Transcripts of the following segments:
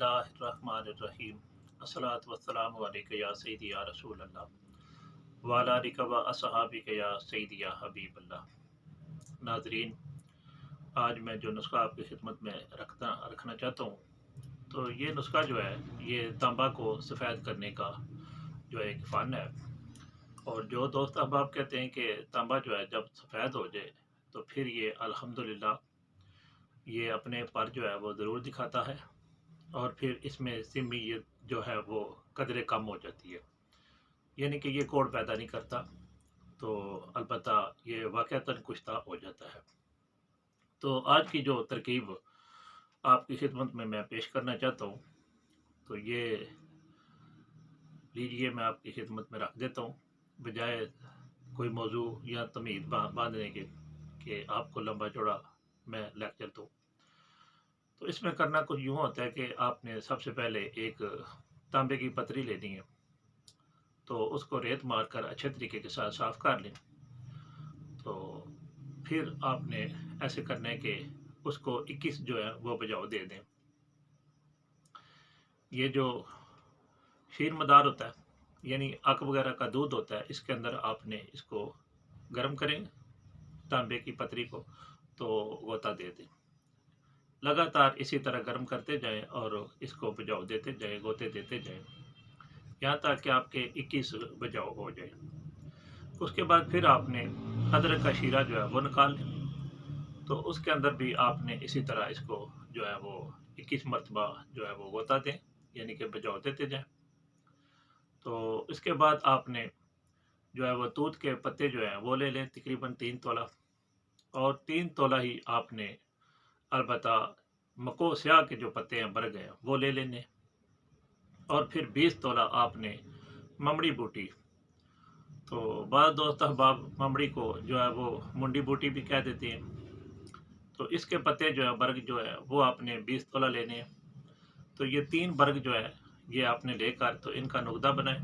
बिस्मिल्लाहिर्रहमानिर्रहीम अस्सलातु वस्सलामु अलैका या सय्यदी या रसूल अल्लाह व अला आलिका व अस्हाबिका या सय्यदी या हबीब अल्लाह। नाज़रीन, आज मैं जो नुस्खा आपकी खिदमत में रखना चाहता हूँ, तो ये नुस्खा जो है ये तांबा को सफ़ेद करने का जो है एक फ़न है। और जो दोस्त अहबाब कहते हैं कि तांबा जो है जब सफ़ेद हो जाए तो फिर ये अल्हम्दुलिल्लाह ये अपने पर जो है वो ज़रूर दिखाता है, और फिर इसमें सिमियत जो है वो कदरे कम हो जाती है, यानी कि ये कोड़ पैदा नहीं करता, तो अलबत्ता ये वाक़अतन कुश्ता हो जाता है। तो आज की जो तरकीब आपकी खिदमत में मैं पेश करना चाहता हूँ, तो ये लीजिए मैं आपकी खिदमत में रख देता हूँ, बजाय कोई मौजू या तमीज़ बांधने के कि आपको लंबा चौड़ा मैं लेक्चर दूँ। तो इसमें करना कुछ यूँ होता है कि आपने सबसे पहले एक तांबे की पतरी लेनी है, तो उसको रेत मारकर अच्छे तरीके के साथ साफ़ कर लें। तो फिर आपने ऐसे करना है कि उसको 21 जो है वो बजाव दे दें। ये जो शीर मदार होता है, यानी अक वगैरह का दूध होता है, इसके अंदर आपने इसको गर्म करें तांबे की पतरी को, तो गोता दे दें। लगातार इसी तरह गर्म करते जाएं और इसको बजाव देते जाएं, गोते देते जाएं, यहाँ तक कि आपके 21 बजाव हो जाए। उसके बाद फिर आपने अदरक का शीरा जो है वो निकाल लें, तो उसके अंदर भी आपने इसी तरह इसको जो है वो 21 मरतबा जो है वो गोता दें, यानी कि बजाव देते जाएं। तो इसके बाद आपने जो है वो तूत के पत्ते जो हैं वो ले लें, तकरीबन 3 तोला, और 3 तोला ही आपने अलबत्ता मको स्याह के जो पत्ते हैं बरग हैं वो ले लेने, और फिर 20 तोला आपने ममड़ी बूटी, तो बाद दोस्त अहबाब ममड़ी को जो है वो मुंडी बूटी भी कह देते हैं, तो इसके पत्ते जो है बर्ग जो है वो आपने 20 तोला लेने हैं। तो ये 3 बर्ग जो है ये आपने लेकर तो इनका नुगदा बनाएं,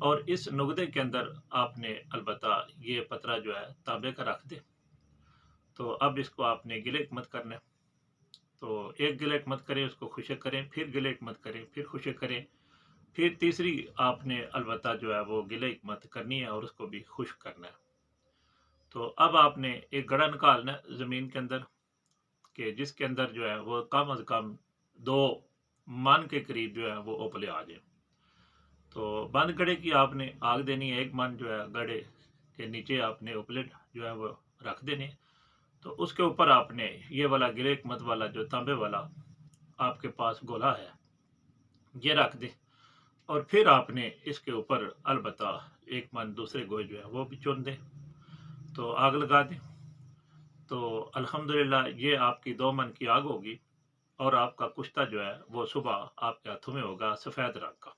और इस नुगदे के अंदर आपने अलबत्ता ये पतरा जो है तांबे का रख दें। तो अब इसको आपने गिले मत करना है, तो एक गिले मत करें, उसको खुशक करें, फिर गिले मत करें, फिर खुशक करें, फिर तीसरी आपने अलबत्ता जो है वो गिले मत करनी है और उसको भी खुश्क करना है। तो अब आपने एक गड़ा निकालना है ज़मीन के अंदर, कि जिसके अंदर जो है वो कम अज़ कम 2 मन के करीब जो है वो उपले आ जाए। तो बंद गड़े की आपने आग देनी है, 1 मन जो है गड़े के नीचे आपने उपले जो है वो रख देने। तो उसके ऊपर आपने ये वाला गिले मत वाला जो तांबे वाला आपके पास गोला है ये रख दें, और फिर आपने इसके ऊपर अलबत्ता 1 मन दूसरे गोए जो है वो भी चुन दें, तो आग लगा दें। तो अल्हम्दुलिल्लाह ये आपकी 2 मन की आग होगी, और आपका कुश्ता जो है वो सुबह आपके हाथों में होगा सफ़ेद रंग का।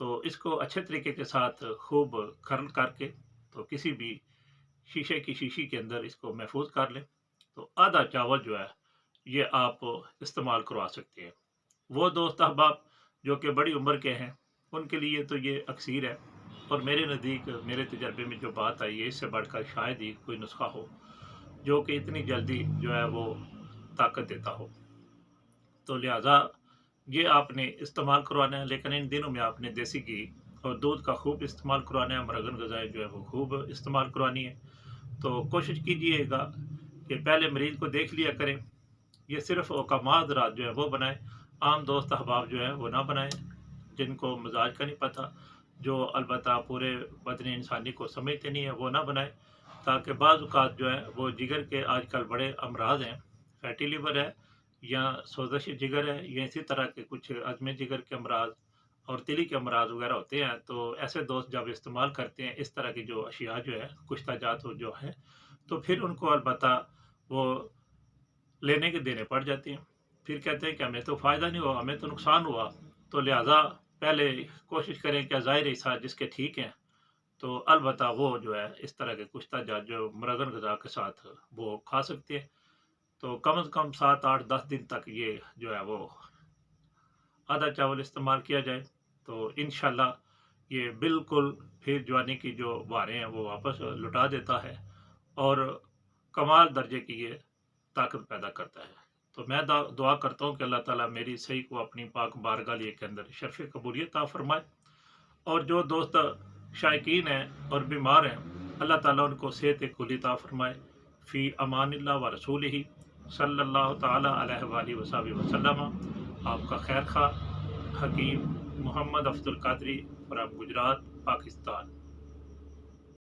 तो इसको अच्छे तरीके के साथ खूब कर्ल करके तो किसी भी शीशे की शीशी के अंदर इसको महफूज कर लें। तो आधा चावल जो है ये आप इस्तेमाल करवा सकते हैं। वो दोस्त अहबाब जो कि बड़ी उम्र के हैं उनके लिए तो ये अक्सीर है, और मेरे नज़दीक मेरे तजर्बे में जो बात आई है इससे बढ़कर शायद ही कोई नुस्खा हो जो कि इतनी जल्दी जो है वो ताकत देता हो। तो लिहाजा ये आपने इस्तेमाल करवाना है, लेकिन इन दिनों में आपने देसी घी और दूध का खूब इस्तेमाल करवाना है, मरगन गज़ाएँ जो है वो खूब इस्तेमाल करवानी है। तो कोशिश कीजिएगा कि पहले मरीज़ को देख लिया करें, ये सिर्फ़ औकामाद रात जो है वो बनाएँ, आम दोस्त अहबाब जो है वो ना बनाएँ, जिनको मिजाज का नहीं पता, जो अलबत्ता पूरे बदन इंसानी को समझते नहीं है वो ना बनाएँ, ताकि बाज़ औक़ात जो है वो जिगर के आजकल बड़े अमराज़ हैं, फैटी लिवर है या सोज़श जिगर है या इसी तरह के कुछ अज़्म जिगर के अमराज़ और तिली के अमराज़ वगैरह होते हैं। तो ऐसे दोस्त जब इस्तेमाल करते हैं इस तरह की जो अशिया जो है कुश्ता जात जो है, तो फिर उनको अलबत्ता वो लेने के देने पड़ जाते हैं। फिर कहते हैं कि हमें तो फ़ायदा नहीं हुआ, हमें तो नुकसान हुआ। तो लिहाजा पहले कोशिश करें कि ज़ाहिर हिस्सा जिसके ठीक हैं, तो अलबत्ता वो जो है इस तरह के कुश्ता जात जो मुरगन ग़िज़ा के साथ वो खा सकते हैं। तो कम से कम 7, 8, 10 दिन तक ये जो है वो आधा चावल इस्तेमाल किया जाए, तो इंशाल्लाह ये बिल्कुल फिर जवानी की जो बहारें हैं वो वापस लौटा देता है, और कमाल दर्जे की ये ताकत पैदा करता है। تو میں دعا کرتا ہوں کہ اللہ تعالیٰ میری صحیح کو اپنی پاک بارگاہ کے اندر شرف قبولیت عطا فرمائے، اور جو دوست شائقین ہیں اور بیمار ہیں اللہ تعالیٰ ان کو صحت کلی عطا فرمائے۔ فی امان اللہ و رسول ہی صلی اللہ تعالیٰ علیہ وآلہ وصحبہ وسلم۔ آپ کا خیر خواہ حکیم محمد افضل قادری فرام گجرات، پاکستان۔